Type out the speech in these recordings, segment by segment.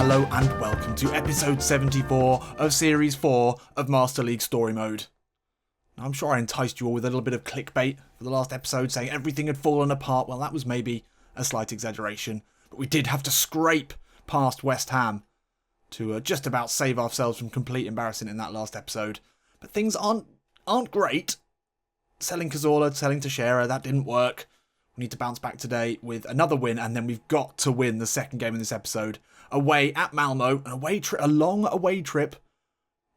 Hello and welcome to episode 74 of series 4 of Master League Story Mode. Now, I'm sure I enticed you all with a little bit of clickbait for the last episode saying everything had fallen apart. Well, that was maybe a slight exaggeration, but we did have to scrape past West Ham to just about save ourselves from complete embarrassment in that last episode. But things aren't great. Selling Cazorla, selling Teixeira, that didn't work. We need to bounce back today with another win, and then we've got to win the second game in this episode. Away at Malmo, a long away trip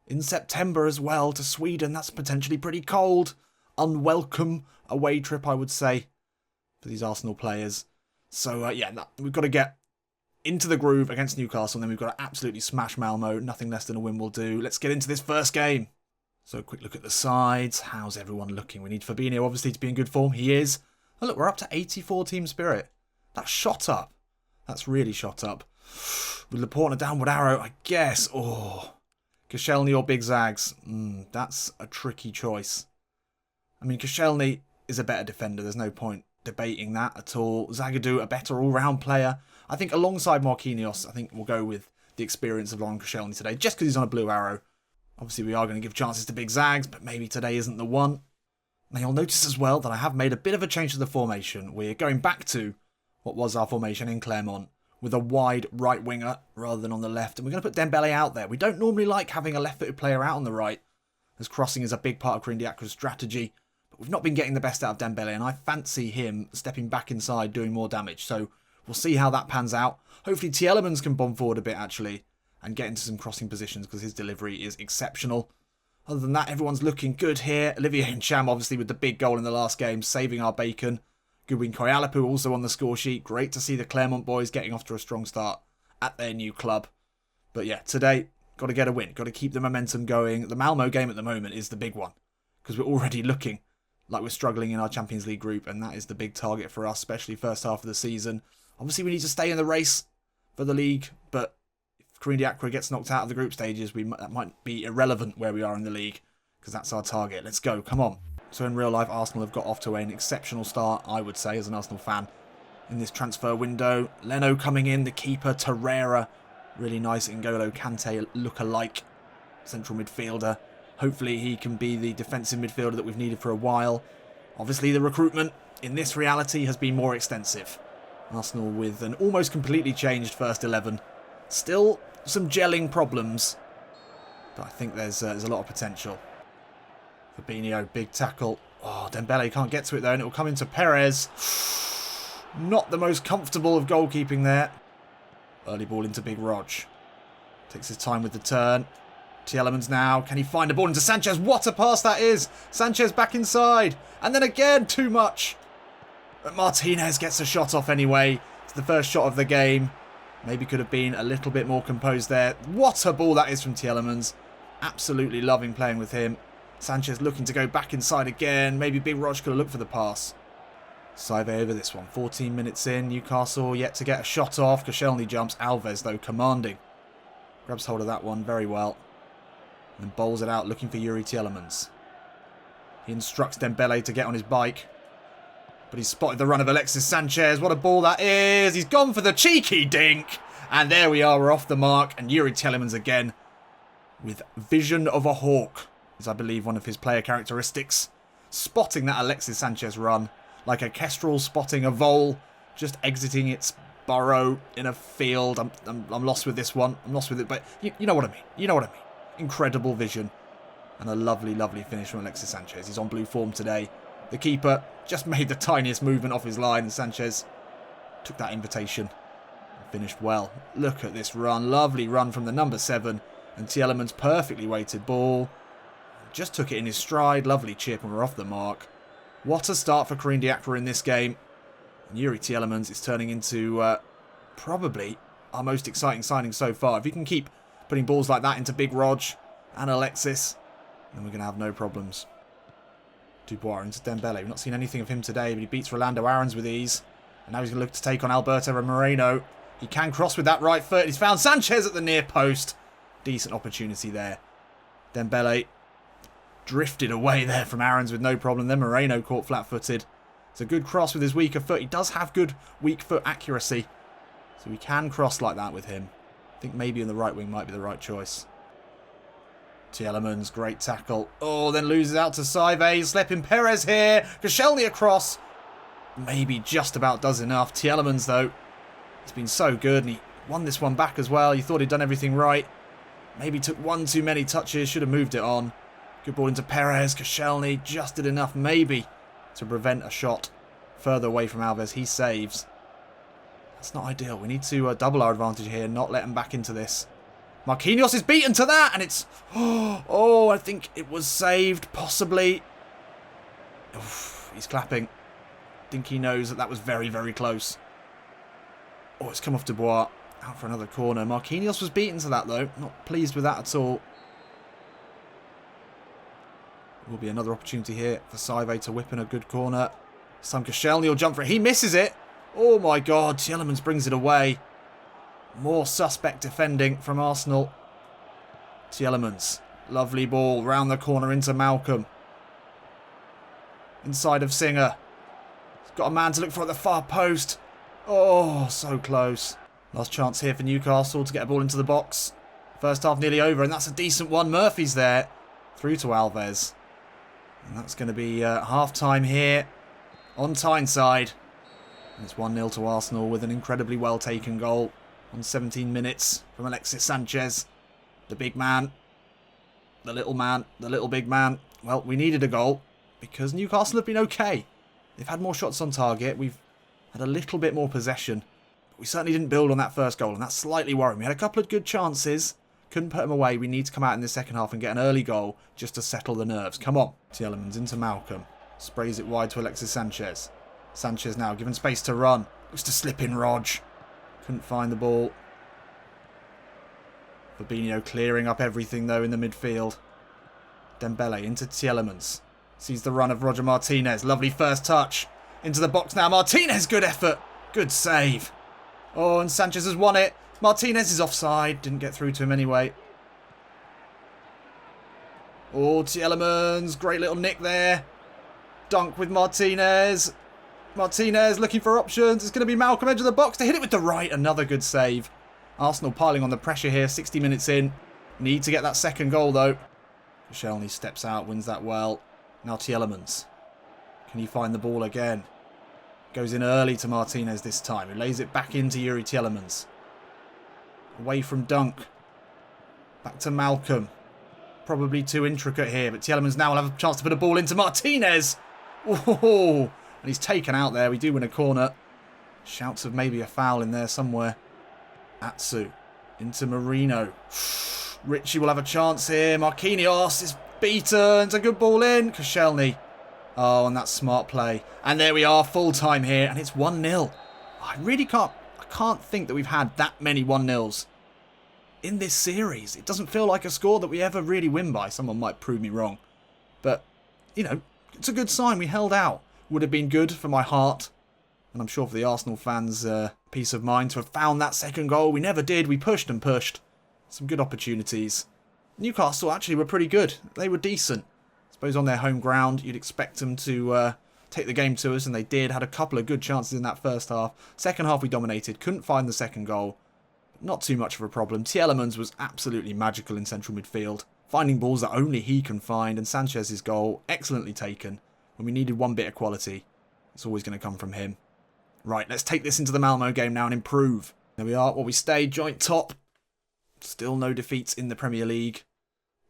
in September as well to Sweden. That's potentially pretty cold. Unwelcome away trip, I would say, for these Arsenal players. So, we've got to get into the groove against Newcastle, and then we've got to absolutely smash Malmo. Nothing less than a win will do. Let's get into this first game. So, a quick look at the sides. How's everyone looking? We need Fabinho, obviously, to be in good form. He is. Oh, look, we're up to 84 team spirit. That's shot up. That's really shot up. With Laporte and a downward arrow, I guess. Oh, Koscielny or Big Zags. That's a tricky choice. I mean, Koscielny is a better defender. There's no point debating that at all. Zagadou, a better all-round player. I think alongside Marquinhos, I think we'll go with the experience of Laurent Koscielny today, just because he's on a blue arrow. Obviously, we are going to give chances to Big Zags, but maybe today isn't the one. Now, you'll notice as well that I have made a bit of a change to the formation. We're going back to what was our formation in Clermont, with a wide right winger rather than on the left. And we're going to put Dembélé out there. We don't normally like having a left-footed player out on the right, as crossing is a big part of Corinne Diacre's strategy. But we've not been getting the best out of Dembélé, and I fancy him stepping back inside, doing more damage. So we'll see how that pans out. Hopefully Tyldsley can bomb forward a bit, actually, and get into some crossing positions, because his delivery is exceptional. Other than that, everyone's looking good here. Olivier Ncham, obviously, with the big goal in the last game, saving our bacon. Goodwin Koyalapu also on the score sheet. Great to see the Clermont boys getting off to a strong start at their new club. But yeah, today, got to get a win. Got to keep the momentum going. The Malmo game at the moment is the big one, because we're already looking like we're struggling in our Champions League group, and that is the big target for us, especially first half of the season. Obviously, we need to stay in the race for the league, but if Corinne Diacre gets knocked out of the group stages, that might be irrelevant where we are in the league, because that's our target. Let's go. Come on. So in real life, Arsenal have got off to an exceptional start, I would say, as an Arsenal fan, in this transfer window. Leno coming in, the keeper, Torreira, really nice N'Golo Kante look-alike central midfielder. Hopefully he can be the defensive midfielder that we've needed for a while. Obviously the recruitment in this reality has been more extensive. Arsenal with an almost completely changed first 11. Still some gelling problems, but I think there's a lot of potential. Fabinho, big tackle. Oh, Dembélé can't get to it though, and it will come into Perez. Not the most comfortable of goalkeeping there. Early ball into Big Rog. Takes his time with the turn. Tyldsley now. Can he find a ball into Sanchez? What a pass that is! Sanchez back inside. And then again, too much. But Martinez gets a shot off anyway. It's the first shot of the game. Maybe could have been a little bit more composed there. What a ball that is from Tyldsley. Absolutely loving playing with him. Sanchez looking to go back inside again. Maybe Big Rog could have looked for the pass. Saive over this one. 14 minutes in. Newcastle yet to get a shot off. Koscielny jumps. Alves, though, commanding. Grabs hold of that one very well. And bowls it out, looking for Youri Tielemans. He instructs Dembélé to get on his bike. But he's spotted the run of Alexis Sanchez. What a ball that is. He's gone for the cheeky dink. And there we are. We're off the mark. And Youri Tielemans again with vision of a hawk, is I believe one of his player characteristics. Spotting that Alexis Sanchez run like a kestrel spotting a vole, just exiting its burrow in a field. I'm lost with this one. I'm lost with it, but you know what I mean. You know what I mean. Incredible vision and a lovely, lovely finish from Alexis Sanchez. He's on blue form today. The keeper just made the tiniest movement off his line, and Sanchez took that invitation and finished well. Look at this run. Lovely run from the number 7, and Tielemans' perfectly weighted ball. Just took it in his stride. Lovely chip, and we're off the mark. What a start for Corinne Diacre in this game. And Youri Tielemans is turning into probably our most exciting signing so far. If he can keep putting balls like that into Big Rog and Alexis, then we're going to have no problems. Dubois into Dembélé. We've not seen anything of him today, but he beats Rolando Aarons with ease. And now he's going to look to take on Alberto Moreno. He can cross with that right foot. He's found Sanchez at the near post. Decent opportunity there. Dembélé drifted away there from Aarons with no problem. Then Moreno caught flat-footed. It's a good cross with his weaker foot. He does have good weak foot accuracy, so we can cross like that with him. think maybe in the right wing might be the right choice. Tyldsley, great tackle. Oh, then loses out to Syve. Slipping Perez here. Koscielny across. Maybe just about does enough. Tyldsley, though, he's been so good, and he won this one back as well. You thought he'd done everything right. Maybe took one too many touches. Should have moved it on. Good ball into Perez. Koscielny just did enough, maybe, to prevent a shot further away from Alves. He saves. That's not ideal. We need to double our advantage here, not let him back into this. Marquinhos is beaten to that, and it's... Oh, I think it was saved, possibly. Oof, he's clapping. I think he knows that that was very, very close. Oh, it's come off Dubois. Out for another corner. Marquinhos was beaten to that, though. Not pleased with that at all. Will be another opportunity here for Syve to whip in a good corner. Some Koscielny will jump for it. He misses it. Oh, my God. Tyldsley brings it away. More suspect defending from Arsenal. Tyldsley. Lovely ball. Round the corner into Malcolm. Inside of Singer. He's got a man to look for at the far post. Oh, so close. Last chance here for Newcastle to get a ball into the box. First half nearly over, and that's a decent one. Murphy's there. Through to Alves. And that's going to be half-time here on Tyneside. And it's 1-0 to Arsenal with an incredibly well-taken goal on 17 minutes from Alexis Sanchez. The big man. The little man. The little big man. Well, we needed a goal because Newcastle have been okay. They've had more shots on target. We've had a little bit more possession. But we certainly didn't build on that first goal, and that's slightly worrying. We had a couple of good chances. Couldn't put them away. We need to come out in the second half and get an early goal just to settle the nerves. Come on. Tyldsley into Malcolm. Sprays it wide to Alexis Sanchez. Sanchez now given space to run. Looks to slip in Rog. Couldn't find the ball. Fabinho clearing up everything, though, in the midfield. Dembélé into Tyldsley. Sees the run of Roger Martinez. Lovely first touch. Into the box now. Martinez, good effort. Good save. Oh, and Sanchez has won it. Martinez is offside. Didn't get through to him anyway. Oh, Tyldsley. Great little nick there. Dunk with Martinez. Martinez looking for options. It's going to be Malcolm edge of the box to hit it with the right. Another good save. Arsenal piling on the pressure here. 60 minutes in. Need to get that second goal, though. Koscielny steps out. Wins that well. Now Tyldsley. Can he find the ball again? Goes in early to Martinez this time. He lays it back into Yuri Tyldsley. Away from Dunk. Back to Malcolm. Probably too intricate here, but Tyldsley now will have a chance to put a ball into Martinez. Oh, and he's taken out there. We do win a corner. Shouts of maybe a foul in there somewhere. Atsu into Marino. Ritchie will have a chance here. Marquinhos is beaten. It's a good ball in. Koscielny. Oh, and that's smart play. And there we are, full time here, and it's 1-0. I really can't think that we've had that many 1-0s in this series. It doesn't feel like a score that we ever really win by. Someone might prove me wrong. But, you know, it's a good sign. We held out. Would have been good for my heart, and I'm sure for the Arsenal fans' peace of mind to have found that second goal. We never did. We pushed and pushed. Some good opportunities. Newcastle actually were pretty good. They were decent. I suppose on their home ground, you'd expect them to take the game to us, and they did. Had a couple of good chances in that first half. Second half we dominated. Couldn't find the second goal. Not too much of a problem. Tyldsley was absolutely magical in central midfield. Finding balls that only he can find, and Sanchez's goal, excellently taken. When we needed one bit of quality, it's always going to come from him. Right, let's take this into the Malmo game now and improve. There we are. Well, we stayed joint top. Still no defeats in the Premier League.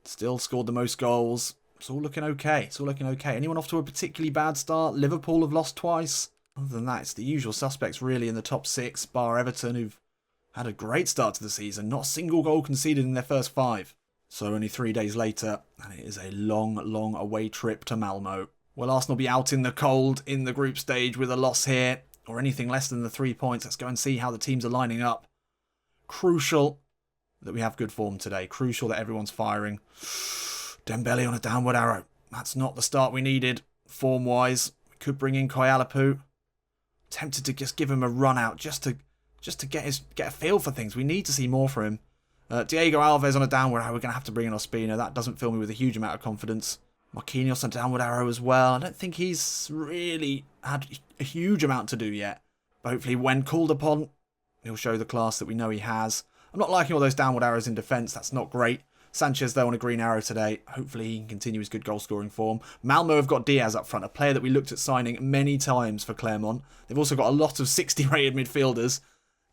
Still scored the most goals. It's all looking okay. It's all looking okay. Anyone off to a particularly bad start? Liverpool have lost twice. Other than that, it's the usual suspects really in the top six, bar Everton, who've had a great start to the season. Not a single goal conceded in their first 5. So only 3 days later, and it is a long, long away trip to Malmo. Will Arsenal be out in the cold in the group stage with a loss here, or anything less than the 3 points? Let's go and see how the teams are lining up. Crucial that we have good form today. Crucial that everyone's firing. Dembélé on a downward arrow. That's not the start we needed. Form-wise, we could bring in Koyalapu. Tempted to just give him a run out, just to get a feel for things. We need to see more from him. Diego Alves on a downward arrow. We're going to have to bring in Ospina. That doesn't fill me with a huge amount of confidence. Marquinhos on a downward arrow as well. I don't think he's really had a huge amount to do yet. But hopefully when called upon, he'll show the class that we know he has. I'm not liking all those downward arrows in defence. That's not great. Sanchez, though, on a green arrow today. Hopefully he can continue his good goal-scoring form. Malmo have got Diaz up front, a player that we looked at signing many times for Clermont. They've also got a lot of 60-rated midfielders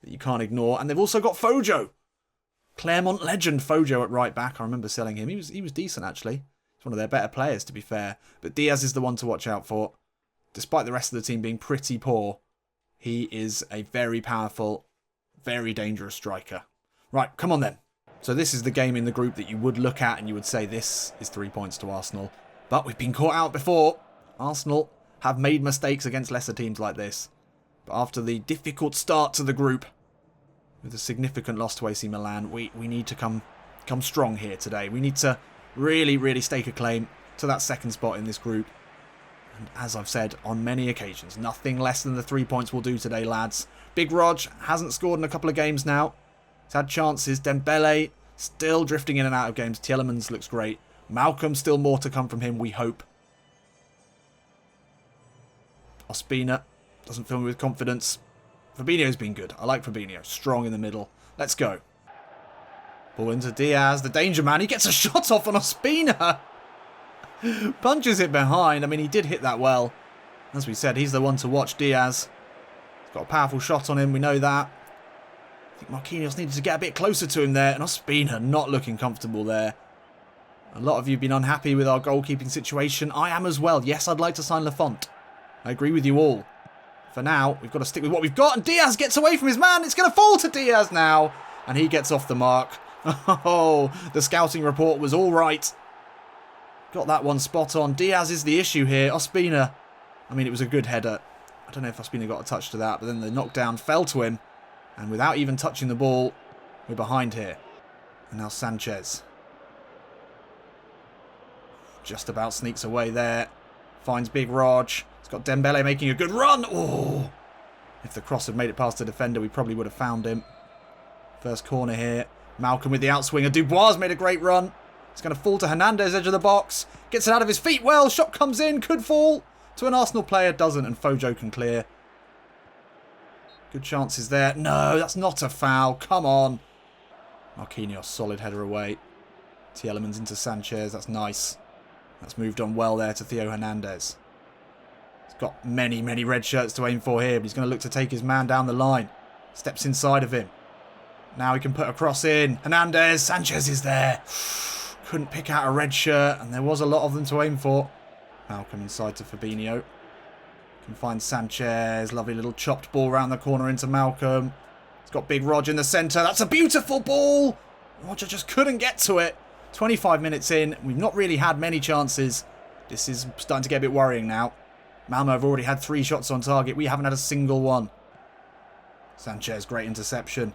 that you can't ignore. And they've also got Fojo. Clermont legend Fojo at right back. I remember selling him. He was decent, actually. He's one of their better players, to be fair. But Diaz is the one to watch out for. Despite the rest of the team being pretty poor, he is a very powerful, very dangerous striker. Right, come on then. So this is the game in the group that you would look at and you would say this is 3 points to Arsenal. But we've been caught out before. Arsenal have made mistakes against lesser teams like this. But after the difficult start to the group, with a significant loss to AC Milan, we need to come strong here today. We need to really, really stake a claim to that second spot in this group. And as I've said on many occasions, nothing less than the 3 points will do today, lads. Big Rog hasn't scored in a couple of games now. He's had chances. Dembélé still drifting in and out of games. Symonds looks great. Malcolm, still more to come from him, we hope. Ospina doesn't fill me with confidence. Fabinho's been good. I like Fabinho. Strong in the middle. Let's go. Ball into Diaz, the danger man. He gets a shot off on Ospina. Punches it behind. I mean, he did hit that well. As we said, he's the one to watch, Diaz. He's got a powerful shot on him. We know that. I think Marquinhos needed to get a bit closer to him there. And Ospina not looking comfortable there. A lot of you have been unhappy with our goalkeeping situation. I am as well. Yes, I'd like to sign Lafont. I agree with you all. For now, we've got to stick with what we've got. And Diaz gets away from his man. It's going to fall to Diaz now. And he gets off the mark. Oh, the scouting report was all right. Got that one spot on. Diaz is the issue here. Ospina. I mean, it was a good header. I don't know if Ospina got a touch to that. But then the knockdown fell to him. And without even touching the ball, we're behind here. And now Sanchez. Just about sneaks away there. Finds Big Rog. He's got Dembélé making a good run. Oh! If the cross had made it past the defender, we probably would have found him. First corner here. Malcolm with the outswinger. Dubois made a great run. It's going to fall to Hernandez, edge of the box. Gets it out of his feet well. Shot comes in. Could fall to an Arsenal player. Doesn't. And Fojo can clear. Good chances there. No, that's not a foul. Come on. Marquinhos, solid header away. Symonds into Sanchez. That's nice. That's moved on well there to Theo Hernandez. He's got many, many red shirts to aim for here, but he's going to look to take his man down the line. Steps inside of him. Now he can put a cross in. Hernandez. Sanchez is there. Couldn't pick out a red shirt, and there was a lot of them to aim for. Malcolm inside to Fabinho. Can find Sanchez. Lovely little chopped ball round the corner into Malcolm. He's got Big Rog in the centre. That's a beautiful ball. Roger just couldn't get to it. 25 minutes in. We've not really had many chances. This is starting to get a bit worrying now. Malmo have already had 3 shots on target. We haven't had a single one. Sanchez, great interception.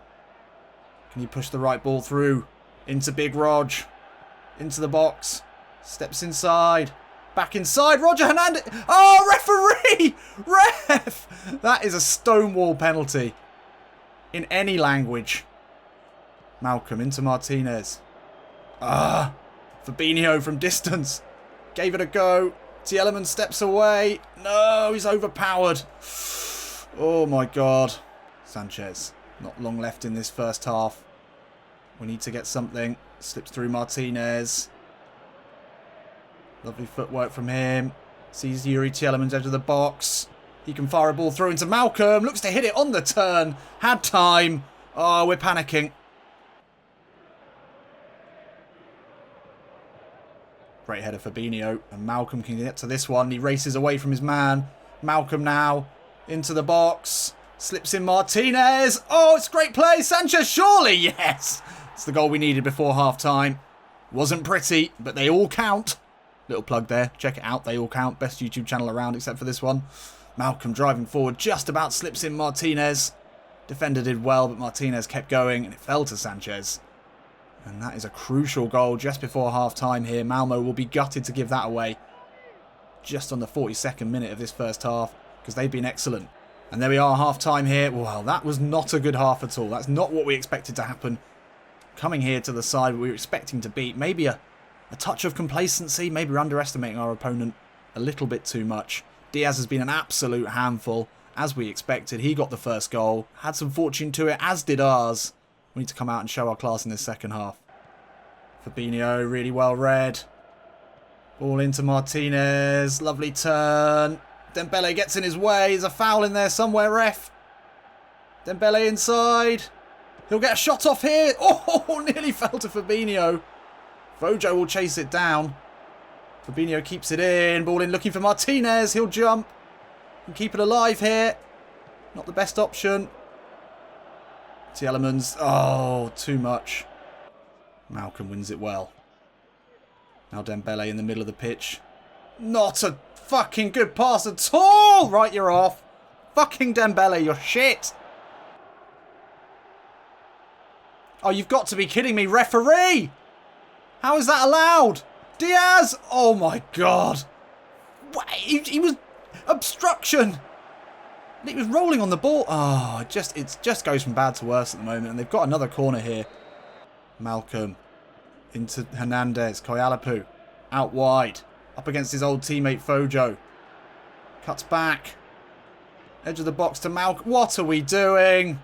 Can he push the right ball through? Into Big Rog. Into the box. Steps inside. Back inside. Roger Hernandez. Oh, referee! Ref! That is a stonewall penalty. In any language. Malcolm into Martinez. Fabinho from distance. Gave it a go. Symonds steps away. No, he's overpowered. Oh my god. Sanchez. Not long left in this first half. We need to get something. Slips through Martinez. Lovely footwork from him. Sees Yuri Symonds edge of the box. He can fire a ball through into Malcolm. Looks to hit it on the turn. Had time. Oh, we're panicking. Great header for Fabinho. And Malcolm can get to this one. He races away from his man. Malcolm now into the box. Slips in Martinez. Oh, it's great play. Sanchez, surely. Yes. It's the goal we needed before half-time. Wasn't pretty, but they all count. Little plug there. Check it out. They all count. Best YouTube channel around except for this one. Malcolm driving forward. Just about slips in Martinez. Defender did well, but Martinez kept going and it fell to Sanchez. And that is a crucial goal just before half-time here. Malmo will be gutted to give that away. Just on the 42nd minute of this first half. Because they've been excellent. And there we are, half-time here. Well, that was not a good half at all. That's not what we expected to happen. Coming here to the side we were expecting to beat. Maybe a touch of complacency. Maybe we're underestimating our opponent a little bit too much. Diaz has been an absolute handful. As we expected, he got the first goal. Had some fortune to it, as did ours. We need to come out and show our class in this second half. Fabinho, really well read. Ball into Martinez. Lovely turn. Dembele gets in his way. There's a foul in there somewhere, ref. Dembele inside. He'll get a shot off here. Oh, nearly fell to Fabinho. Fojo will chase it down. Fabinho keeps it in. Ball in looking for Martinez. He'll jump and keep it alive here. Not the best option. Symonds. Oh, too much. Malcolm wins it well. Now Dembele in the middle of the pitch. Not a fucking good pass at all. Right, you're off. Fucking Dembele, you're shit. Oh, you've got to be kidding me. Referee! How is that allowed? Diaz! Oh my god. He was... Obstruction! He was rolling on the ball. Oh, it just goes from bad to worse at the moment. And they've got another corner here. Malcolm. Into Hernandez. Koyalapu. Out wide. Up against his old teammate Fojo. Cuts back. Edge of the box to Malcolm. What are we doing?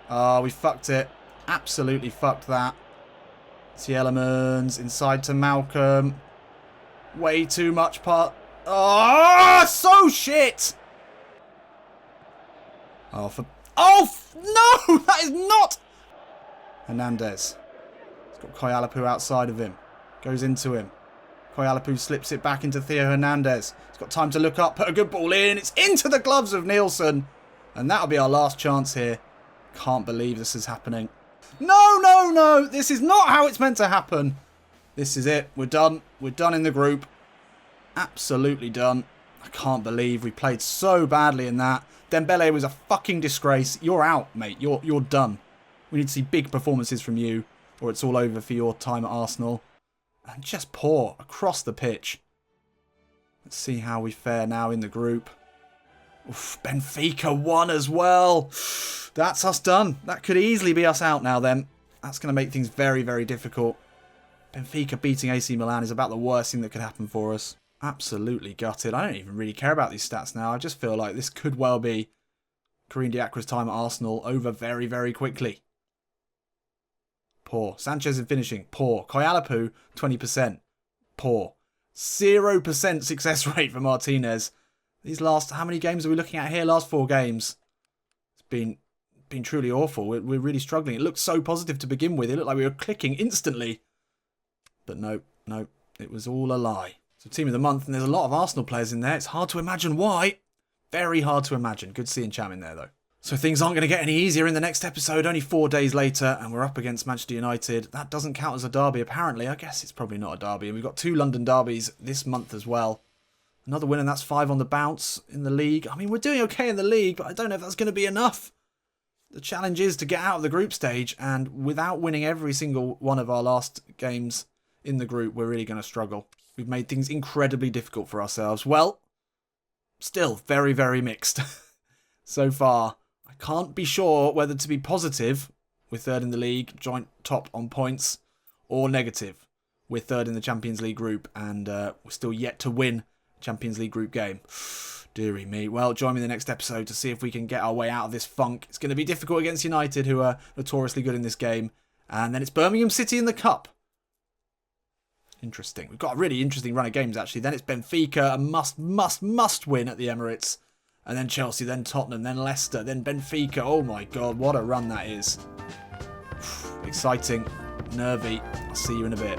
Oh, we fucked it. Absolutely fucked that. Symonds inside to Malcolm. Way too much part. Oh, so shit! Oh, no! That is not... Hernandez. He's got Koyalapu outside of him. Goes into him. Koyalapu slips it back into Theo Hernandez. He's got time to look up, put a good ball in. It's into the gloves of Nielsen. And that'll be our last chance here. Can't believe this is happening. No, no, no. This is not how it's meant to happen. This is it. We're done. We're done in the group. Absolutely done. I can't believe we played so badly in that. Dembele was a fucking disgrace. You're out, mate. You're done. We need to see big performances from you, or it's all over for your time at Arsenal. And just poor across the pitch. Let's see how we fare now in the group. Oof, Benfica won as well. That's us done. That could easily be us out now then. That's going to make things very, very difficult. Benfica beating AC Milan is about the worst thing that could happen for us. Absolutely gutted. I don't even really care about these stats now. I just feel like this could well be Corinne Diacre's time at Arsenal over very, very quickly. Poor. Sanchez in finishing. Poor. Koyalapu, 20%. Poor. 0% success rate for Martinez. These last... How many games are we looking at here? Last 4 games. It's been truly awful. We're really struggling. It looked so positive to begin with. It looked like we were clicking instantly. But no. It was all a lie. So team of the month, and there's a lot of Arsenal players in there. It's hard to imagine why. Very hard to imagine. Good seeing Cham in there, though. So things aren't going to get any easier in the next episode. Only 4 days later, and we're up against Manchester United. That doesn't count as a derby, apparently. I guess it's probably not a derby. And we've got 2 London derbies this month as well. Another win, and that's 5 on the bounce in the league. I mean, we're doing okay in the league, but I don't know if that's going to be enough. The challenge is to get out of the group stage, and without winning every single one of our last games in the group, we're really going to struggle. We've made things incredibly difficult for ourselves. Well, still very, very mixed so far. I can't be sure whether to be positive, we're 3rd in the league, joint top on points, or negative, we're 3rd in the Champions League group, and we're still yet to win Champions League group game. Deary me. Well, join me in the next episode to see if we can get our way out of this funk. It's going to be difficult against United, who are notoriously good in this game. And then it's Birmingham City in the Cup. Interesting. We've got a really interesting run of games, actually. Then it's Benfica, a must win at the Emirates. And then Chelsea, then Tottenham, then Leicester, then Benfica. Oh my god, what a run that is. Exciting. Nervy. I'll see you in a bit.